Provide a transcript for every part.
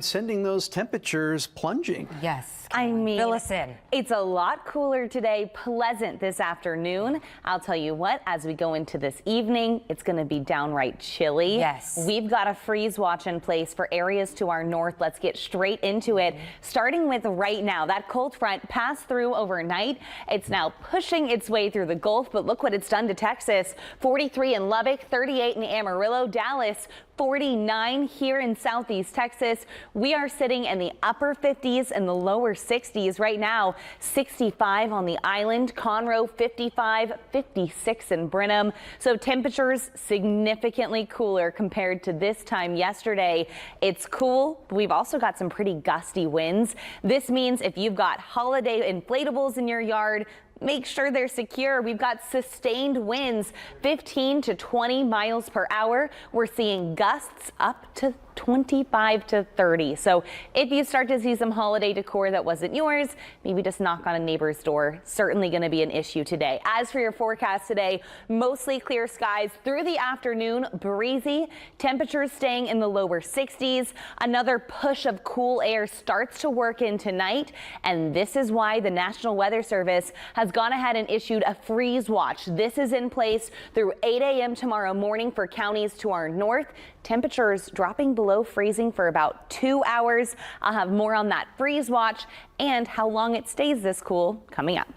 Sending those temperatures plunging. Yes. I mean, fill us in. It's a lot cooler today, pleasant this afternoon. I'll tell you what, as we go into this evening, it's going to be downright chilly. Yes. We've got a freeze watch in place for areas to our north. Let's get straight into it. Starting with right now, that cold front passed through overnight. It's now pushing its way through the Gulf, but look what it's done to Texas. 43 in Lubbock, 38 in Amarillo, Dallas, 49 here in southeast Texas. We are sitting in the upper 50s and the lower 60s right now. 65 on the island, Conroe 55, 56 in Brenham. So temperatures significantly cooler compared to this time yesterday. It's cool. We've also got some pretty gusty winds. This means if you've got holiday inflatables in your yard, make sure they're secure. We've got sustained winds, 15 to 20 miles per hour. We're seeing gusts up to 25 to 30. So if you start to see some holiday decor that wasn't yours, maybe just knock on a neighbor's door. Certainly going to be an issue today. As for your forecast today, mostly clear skies through the afternoon, breezy, temperatures staying in the lower 60s. Another push of cool air starts to work in tonight, and this is why the National Weather Service has gone ahead and issued a freeze watch. This is in place through 8 a.m. tomorrow morning for counties to our north. Temperatures dropping below freezing for about 2 hours. I'll have more on that freeze watch and how long it stays this cool coming up.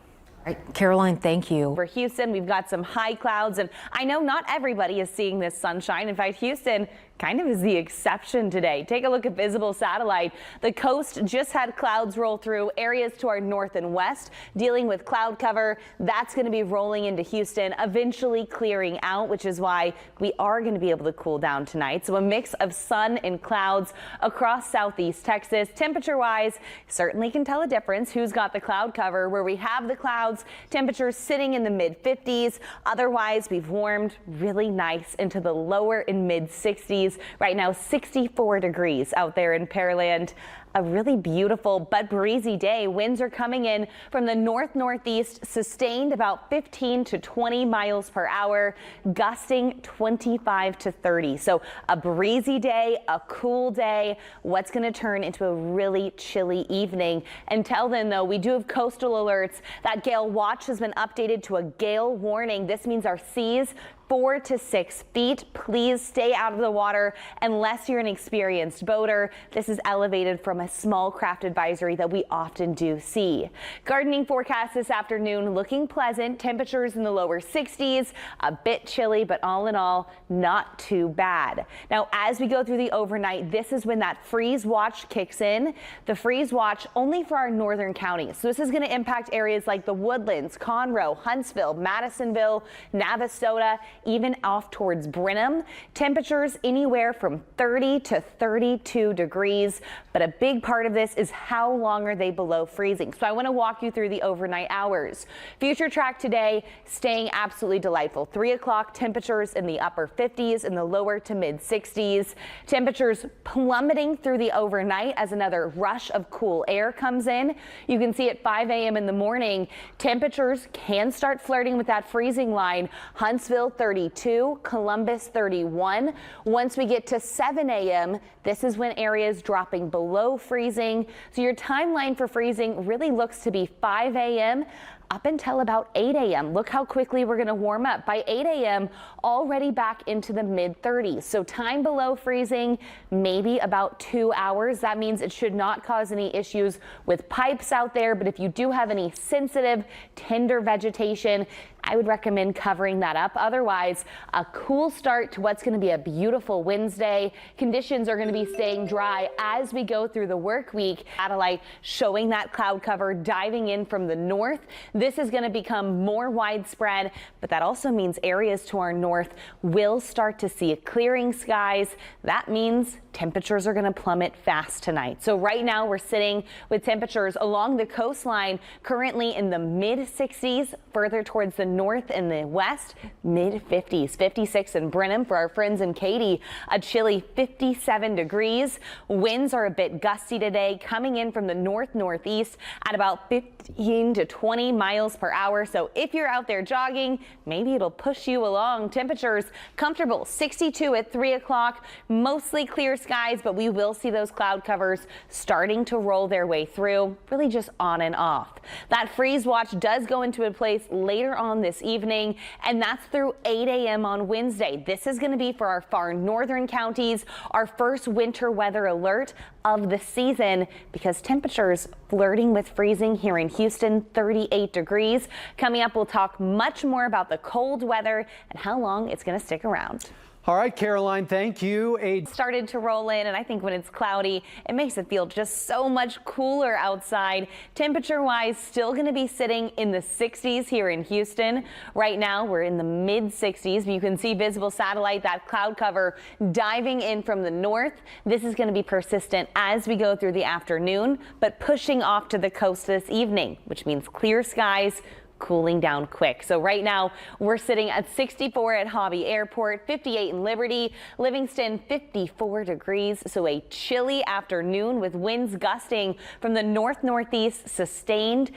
All right, Caroline, thank you. For Houston, we've got some high clouds, and I know not everybody is seeing this sunshine. In fact, Houston kind of is the exception today. Take a look at visible satellite. The coast just had clouds roll through areas to our north and west, dealing with cloud cover. That's going to be rolling into Houston, eventually clearing out, which is why we are going to be able to cool down tonight. So a mix of sun and clouds across southeast Texas. Temperature wise, certainly can tell a difference who's got the cloud cover. Where we have the clouds, temperatures sitting in the mid 50s. Otherwise, we've warmed really nice into the lower and mid 60s. Right now, 64 degrees out there in Pearland. A really beautiful but breezy day. Winds are coming in from the north-northeast, sustained about 15 to 20 miles per hour, gusting 25 to 30. So a breezy day, a cool day, what's going to turn into a really chilly evening. Until then, though, we do have coastal alerts. That gale watch has been updated to a gale warning. This means our seas 4 to 6 feet. Please stay out of the water unless you're an experienced boater. This is elevated from a small craft advisory that we often do see. Gardening forecast this afternoon looking pleasant. Temperatures in the lower 60s, a bit chilly, but all in all, not too bad. Now, as we go through the overnight, this is when that freeze watch kicks in. The freeze watch only for our northern counties. So this is going to impact areas like the Woodlands, Conroe, Huntsville, Madisonville, Navasota, even off towards Brenham. Temperatures anywhere from 30 to 32 degrees. But a big part of this is how long are they below freezing. So I want to walk you through the overnight hours. Future track today staying absolutely delightful. 3 o'clock temperatures in the upper 50s and the lower to mid 60s. Temperatures plummeting through the overnight as another rush of cool air comes in. You can see at 5 a.m. in the morning, temperatures can start flirting with that freezing line. Huntsville 32, Columbus 31. Once we get to 7 a.m., this is when areas dropping below freezing. So your timeline for freezing really looks to be 5 a.m. up until about 8 a.m. Look how quickly we're going to warm up. By 8 a.m., already back into the mid 30s. So time below freezing, maybe about 2 hours. That means it should not cause any issues with pipes out there. But if you do have any sensitive, tender vegetation, I would recommend covering that up. Otherwise, a cool start to what's going to be a beautiful Wednesday. Conditions are going to be staying dry as we go through the work week. Satellite showing that cloud cover diving in from the north. This is going to become more widespread, but that also means areas to our north will start to see clearing skies. That means temperatures are going to plummet fast tonight. So right now we're sitting with temperatures along the coastline currently in the mid 60s, further towards the north and the west, mid-50s. 56 in Brenham for our friends in Katy, a chilly 57 degrees. Winds are a bit gusty today, coming in from the northeast at about 15 to 20 miles per hour. So if you're out there jogging, maybe it'll push you along. Temperatures comfortable, 62 at 3 o'clock, mostly clear skies, but we will see those cloud covers starting to roll their way through, really just on and off. That freeze watch does go into place later on this evening, and that's through 8 a.m. on Wednesday. This is going to be for our far northern counties, our first winter weather alert of the season, because temperatures flirting with freezing here in Houston, 38 degrees. Coming up, we'll talk much more about the cold weather and how long it's going to stick around. All right, Caroline, thank you. Started to roll in, and I think when it's cloudy, it makes it feel just so much cooler outside. Temperature-wise, still going to be sitting in the 60s here in Houston. Right now, we're in the mid-60s. You can see visible satellite, that cloud cover diving in from the north. This is going to be persistent as we go through the afternoon, but pushing off to the coast this evening, which means clear skies, cooling down quick. So right now we're sitting at 64 at Hobby Airport, 58 in Liberty, Livingston 54 degrees. So a chilly afternoon with winds gusting from the northeast, sustained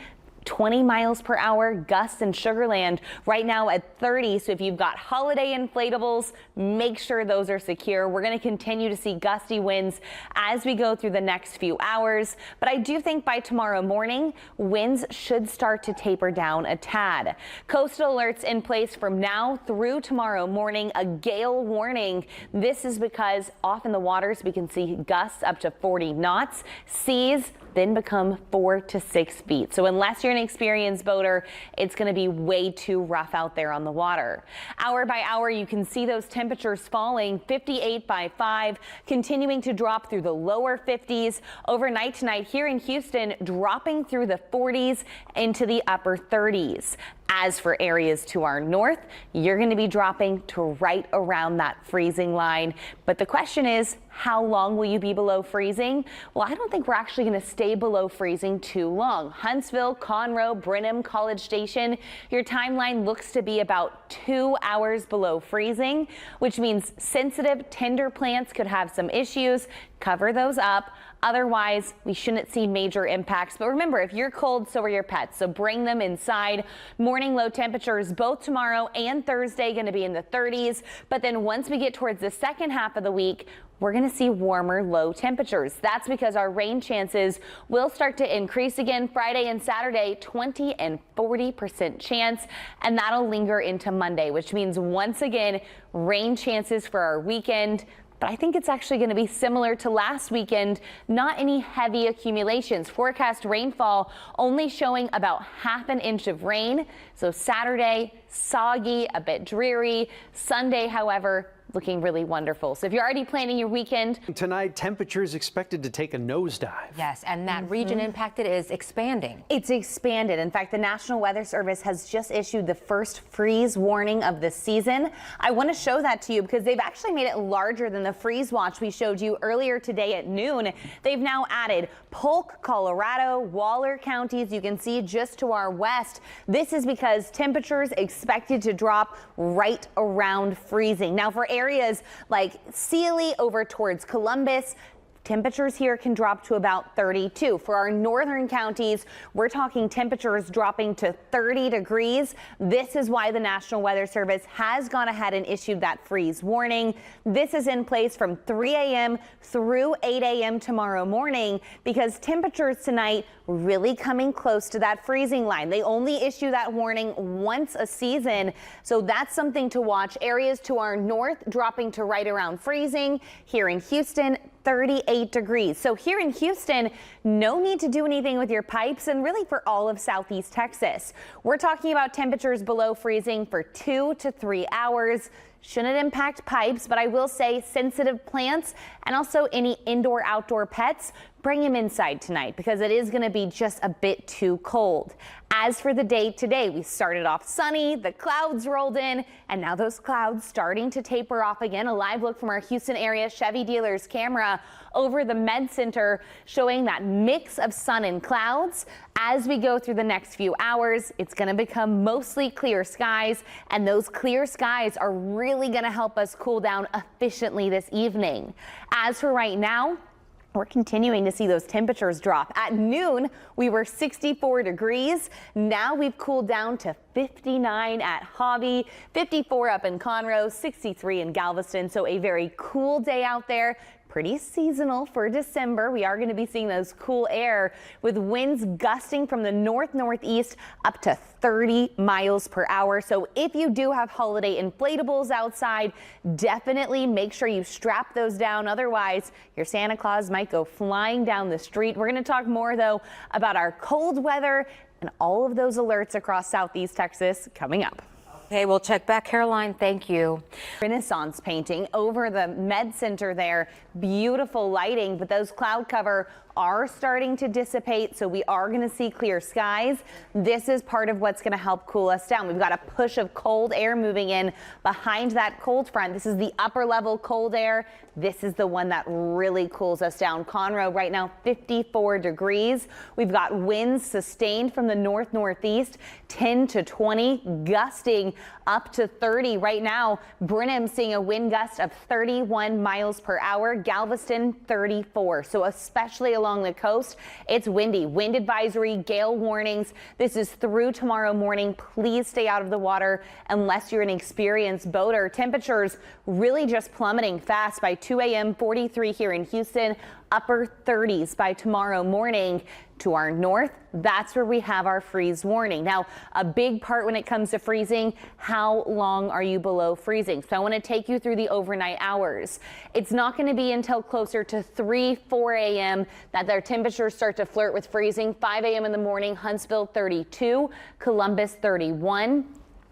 20 miles per hour gusts in Sugar Land right now at 30. So if you've got holiday inflatables, make sure those are secure. We're going to continue to see gusty winds as we go through the next few hours. But I do think by tomorrow morning, winds should start to taper down a tad. Coastal alerts in place from now through tomorrow morning. A gale warning. This is because off in the waters, we can see gusts up to 40 knots. Seas then become 4 to 6 feet. So unless you're an experienced boater, it's going to be way too rough out there on the water. Hour by hour, you can see those temperatures falling. 58 by 5, continuing to drop through the lower 50s. Overnight tonight here in Houston, dropping through the 40s into the upper 30s. As for areas to our north, you're going to be dropping to right around that freezing line. But the question is, how long will you be below freezing? Well, I don't think we're actually going to stay below freezing too long. Huntsville, Conroe, Brenham, College Station, your timeline looks to be about 2 hours below freezing, which means sensitive, tender plants could have some issues. Cover those up. Otherwise, we shouldn't see major impacts. But remember, if you're cold, so are your pets. So bring them inside. Morning low temperatures both tomorrow and Thursday going to be in the 30s. But then once we get towards the second half of the week, we're going to see warmer low temperatures. That's because our rain chances will start to increase again Friday and Saturday, 20 and 40% chance, and that'll linger into Monday, which means once again, rain chances for our weekend. But I think it's actually going to be similar to last weekend. Not any heavy accumulations. Forecast rainfall only showing about ½ an inch of rain. So Saturday, soggy, a bit dreary. Sunday, however, looking really wonderful. So if you're already planning your weekend. Tonight, temperatures expected to take a nosedive. Yes, and that region impacted is expanding. It's expanded. In fact, the National Weather Service has just issued the first freeze warning of the season. I want to show that to you because they've actually made it larger than the freeze watch we showed you earlier today at noon. They've now added Polk, Colorado, Waller counties. You can see just to our west. This is because temperatures expected to drop right around freezing. Now for areas like Sealy over towards Columbus, temperatures here can drop to about 32. For our northern counties, we're talking temperatures dropping to 30 degrees. This is why the National Weather Service has gone ahead and issued that freeze warning. This is in place from 3 a.m. through 8 a.m. tomorrow morning because temperatures tonight really coming close to that freezing line. They only issue that warning once a season, so that's something to watch. Areas to our north dropping to right around freezing. Here in Houston, 38 degrees. So here in Houston, no need to do anything with your pipes, and really for all of southeast Texas. We're talking about temperatures below freezing for 2 to 3 hours. Shouldn't impact pipes, but I will say sensitive plants and also any indoor outdoor pets, bring him inside tonight because it is going to be just a bit too cold. As for the day today, we started off sunny, the clouds rolled in, and now those clouds starting to taper off again. A live look from our Houston area Chevy dealers camera over the Med Center showing that mix of sun and clouds. As we go through the next few hours, it's going to become mostly clear skies, and those clear skies are really going to help us cool down efficiently this evening. As for right now, we're continuing to see those temperatures drop. At noon, we were 64 degrees. Now we've cooled down to 59 at Hobby, 54 up in Conroe, 63 in Galveston. So a very cool day out there. Pretty seasonal for December. We are going to be seeing those cool air with winds gusting from the northeast up to 30 miles per hour. So if you do have holiday inflatables outside, definitely make sure you strap those down. Otherwise, your Santa Claus might go flying down the street. We're going to talk more, though, about our cold weather and all of those alerts across Southeast Texas coming up. Okay, we'll check back. Caroline, thank you. Renaissance painting over the Med Center there. Beautiful lighting, but those cloud cover are starting to dissipate, so we are going to see clear skies. This is part of what's going to help cool us down. We've got a push of cold air moving in behind that cold front. This is the upper level cold air. This is the one that really cools us down. Conroe right now 54 degrees. We've got winds sustained from the northeast 10 to 20, gusting up to 30 right now. Brenham seeing a wind gust of 31 miles per hour. Galveston 34. So especially along the coast, it's windy. Wind advisory, gale warnings. This is through tomorrow morning. Please stay out of the water unless you're an experienced boater. Temperatures really just plummeting fast by 2 a.m. 43 here in Houston. Upper 30s by tomorrow morning. To our north, that's where we have our freeze warning. Now, a big part when it comes to freezing, how long are you below freezing? So I want to take you through the overnight hours. It's not going to be until closer to 4 a.m. that their temperatures start to flirt with freezing. 5 a.m. in the morning, Huntsville 32, Columbus 31.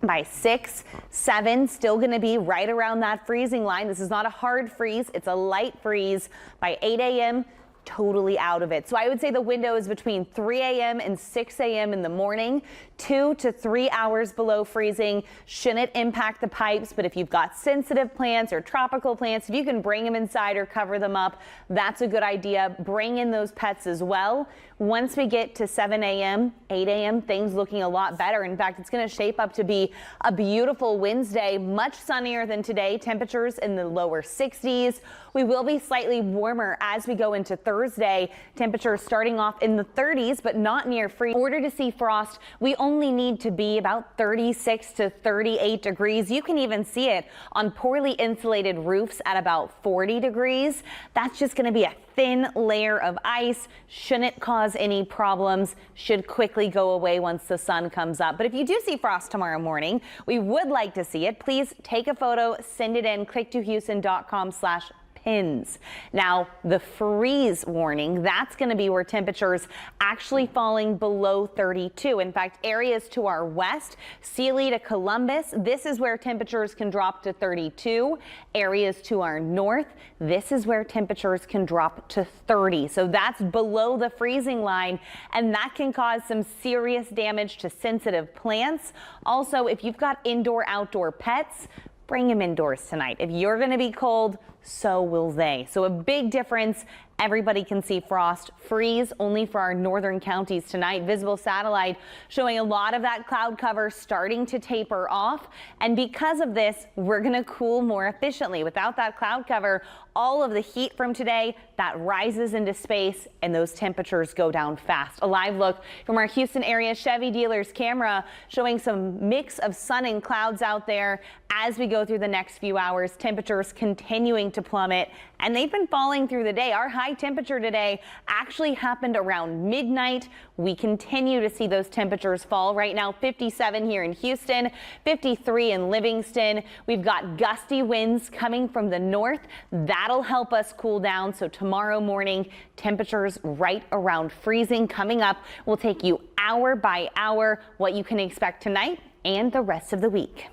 By 6, 7, still going to be right around that freezing line. This is not a hard freeze. It's a light freeze. By 8 a.m., totally out of it. So I would say the window is between 3 a.m. and 6 a.m. in the morning. 2 to 3 hours below freezing. Shouldn't impact the pipes, but if you've got sensitive plants or tropical plants, if you can bring them inside or cover them up, that's a good idea. Bring in those pets as well. Once we get to 7 a.m., 8 a.m., things looking a lot better. In fact, it's going to shape up to be a beautiful Wednesday, much sunnier than today. Temperatures in the lower 60s. We will be slightly warmer as we go into Thursday. Temperatures starting off in the 30s, but not near freezing. In order to see frost, we only need to be about 36 to 38 degrees. You can even see it on poorly insulated roofs at about 40 degrees. That's just going to be a thin layer of ice. Shouldn't cause any problems. Should quickly go away once the sun comes up. But if you do see frost tomorrow morning, we would like to see it. Please take a photo, send it in, click2houston.com/pins. Now, the freeze warning, that's going to be where temperatures actually falling below 32. In fact, areas to our west, Sealy to Columbus, this is where temperatures can drop to 32. Areas to our north, this is where temperatures can drop to 30. So that's below the freezing line, and that can cause some serious damage to sensitive plants. Also, if you've got indoor-outdoor pets, bring them indoors tonight. If you're going to be cold, so will they. So a big difference. Everybody can see frost freeze only for our northern counties tonight. Visible satellite showing a lot of that cloud cover starting to taper off. And because of this, we're going to cool more efficiently. Without that cloud cover, all of the heat from today, that rises into space and those temperatures go down fast. A live look from our Houston area Chevy dealers camera showing some mix of sun and clouds out there as we go through the next few hours. Temperatures continuing to plummet, and they've been falling through the day. Our high temperature today actually happened around midnight. We continue to see those temperatures fall. Right now 57 here in Houston, 53 in Livingston. We've got gusty winds coming from the north. That'll help us cool down. So tomorrow morning, temperatures right around freezing coming up. We'll take you hour by hour what you can expect tonight and the rest of the week.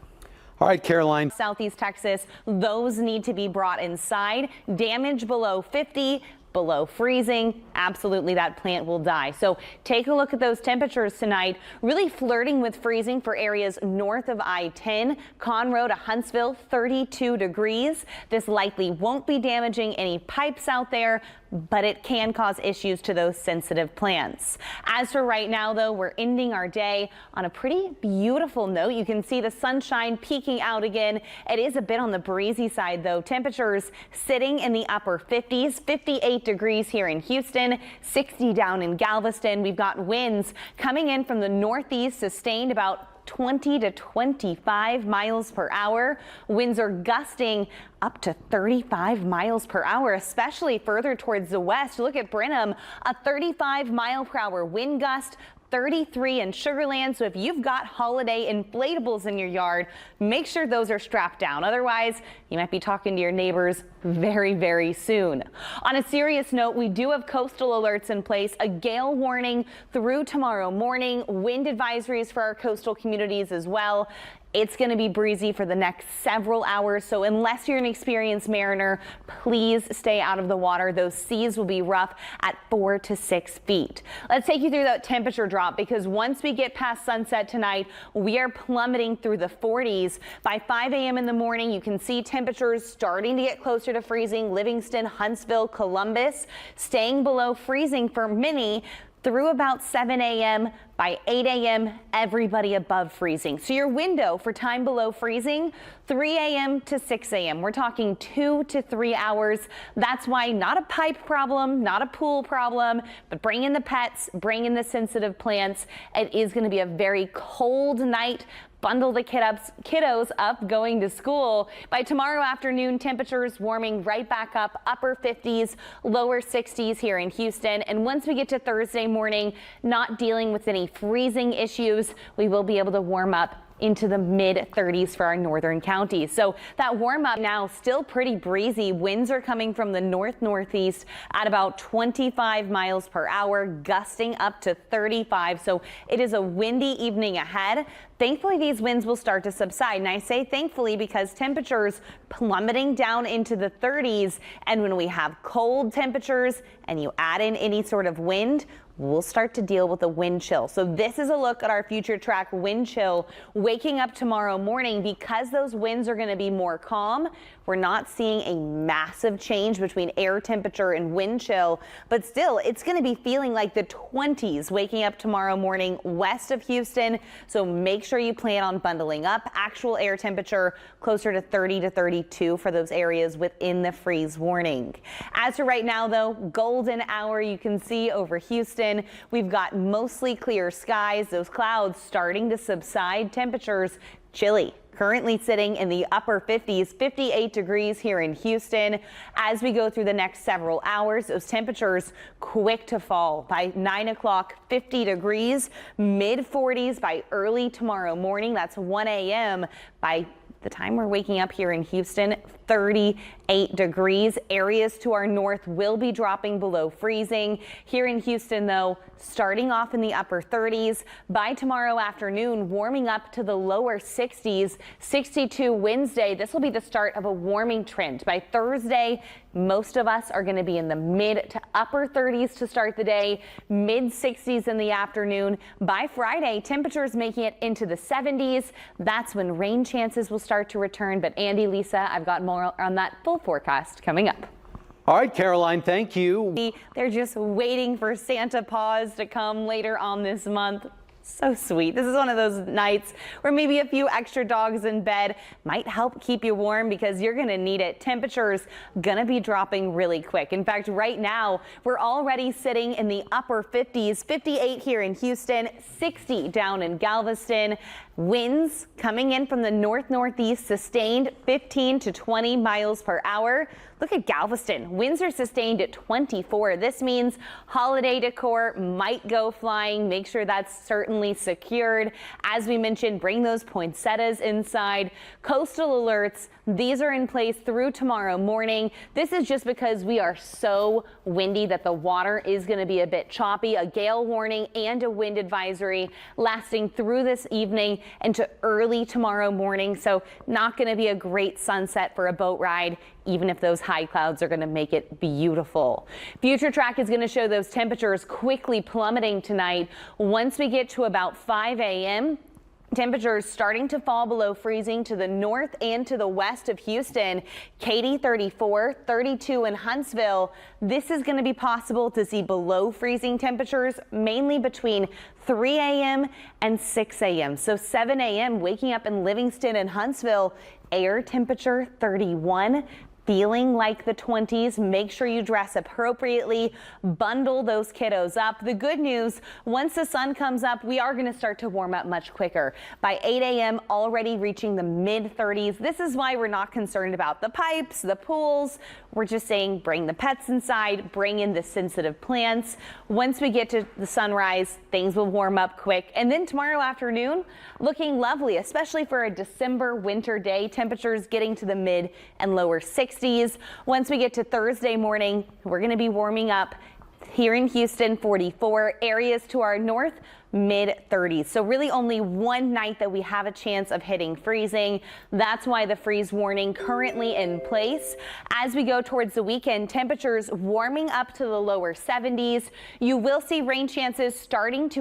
All right, Caroline. Southeast Texas, those need to be brought inside. Damage below 50. below freezing, absolutely that plant will die. So take a look at those temperatures tonight, really flirting with freezing for areas north of I-10, Conroe to Huntsville, 32 degrees. This likely won't be damaging any pipes out there, but it can cause issues to those sensitive plants. As for right now, though, we're ending our day on a pretty beautiful note. You can see the sunshine peeking out again. It is a bit on the breezy side, though. Temperatures sitting in the upper 50s, 58 degrees here in Houston, 60 down in Galveston. We've got winds coming in from the northeast, sustained about 20 to 25 miles per hour. Winds are gusting up to 35 miles per hour, especially further towards the west. Look at Brenham, a 35 mile per hour wind gust. 33 in Sugar Land. So if you've got holiday inflatables in your yard, make sure those are strapped down. Otherwise, you might be talking to your neighbors very, very soon. On a serious note, we do have coastal alerts in place, a gale warning through tomorrow morning, wind advisories for our coastal communities as well. It's going to be breezy for the next several hours, so unless you're an experienced mariner, please stay out of the water. Those seas will be rough at 4 to 6 feet. Let's take you through that temperature drop, because once we get past sunset tonight, we are plummeting through the 40s. By 5 a.m. in the morning, you can see temperatures starting to get closer to freezing. Livingston, Huntsville, Columbus, staying below freezing for many through about 7 a.m. By 8 a.m., everybody above freezing. So your window for time below freezing, 3 a.m. to 6 a.m. We're talking 2 to 3 hours. That's why not a pipe problem, not a pool problem, but bring in the pets, bring in the sensitive plants. It is going to be a very cold night. Bundle the kiddos up going to school. By tomorrow afternoon, temperatures warming right back up, upper 50s, lower 60s here in Houston. And once we get to Thursday morning, not dealing with any freezing issues, we will be able to warm up into the mid 30s for our northern counties. So that warm up now still pretty breezy. Winds are coming from the northeast at about 25 miles per hour, gusting up to 35. So it is a windy evening ahead. Thankfully, these winds will start to subside. And I say thankfully because temperatures plummeting down into the 30s. And when we have cold temperatures and you add in any sort of wind, we'll start to deal with the wind chill. So this is a look at our future track wind chill waking up tomorrow morning. Because those winds are going to be more calm, we're not seeing a massive change between air temperature and wind chill, but still it's going to be feeling like the 20s waking up tomorrow morning west of Houston. So make sure you plan on bundling up. Actual air temperature closer to 30 to 32 for those areas within the freeze warning. As for right now, though, golden hour you can see over Houston. We've got mostly clear skies, those clouds starting to subside, temperatures chilly. Currently sitting in the upper 50s, 58 degrees here in Houston. As we go through the next several hours, those temperatures quick to fall. By 9 o'clock, 50 degrees, mid 40s by early tomorrow morning. That's 1 a.m. By the time we're waking up here in Houston, 38 degrees. Areas to our north will be dropping below freezing. Here in Houston, though, starting off in the upper 30s. By tomorrow afternoon, warming up to the lower 60s. 62 Wednesday. This will be the start of a warming trend. By Thursday, most of us are going to be in the mid to upper 30s to start the day, mid 60s in the afternoon. By Friday, temperatures making it into the 70s. That's when rain chances will start to return. But Andy, Lisa, I've got more on that full forecast coming up. All right, Caroline, thank you. They're just waiting for Santa Paws to come later on this month. So sweet. This is one of those nights where maybe a few extra dogs in bed might help keep you warm, because you're going to need it. Temperatures going to be dropping really quick. In fact, right now, we're already sitting in the upper 50s, 58 here in Houston, 60 down in Galveston. Winds coming in from the northeast, sustained 15 to 20 miles per hour. Look at Galveston. Winds are sustained at 24. This means holiday decor might go flying. Make sure that's certainly secured. As we mentioned, bring those poinsettias inside. Coastal alerts, these are in place through tomorrow morning. This is just because we are so windy that the water is going to be a bit choppy. A gale warning and a wind advisory lasting through this evening into early tomorrow morning. So not going to be a great sunset for a boat ride, even if those high clouds are going to make it beautiful. Future Track is going to show those temperatures quickly plummeting tonight. Once we get to about 5 a.m., temperatures starting to fall below freezing to the north and to the west of Houston. Katy 34, 32 in Huntsville. This is going to be possible to see below freezing temperatures mainly between 3 a.m. and 6 a.m. So 7 a.m. waking up in Livingston and Huntsville, air temperature 31. Feeling like the 20s. Make sure you dress appropriately, bundle those kiddos up. The good news, once the sun comes up, we are going to start to warm up much quicker. By 8 a.m. already reaching the mid 30s. This is why we're not concerned about the pipes, the pools. We're just saying bring the pets inside, bring in the sensitive plants. Once we get to the sunrise, things will warm up quick. And then tomorrow afternoon, looking lovely, especially for a December winter day. Temperatures getting to the mid and lower 60s. Once we get to Thursday morning, we're going to be warming up here in Houston, 44. Areas to our north, mid 30s. So really only one night that we have a chance of hitting freezing. That's why the freeze warning currently in place. As we go towards the weekend, temperatures warming up to the lower 70s. You will see rain chances starting to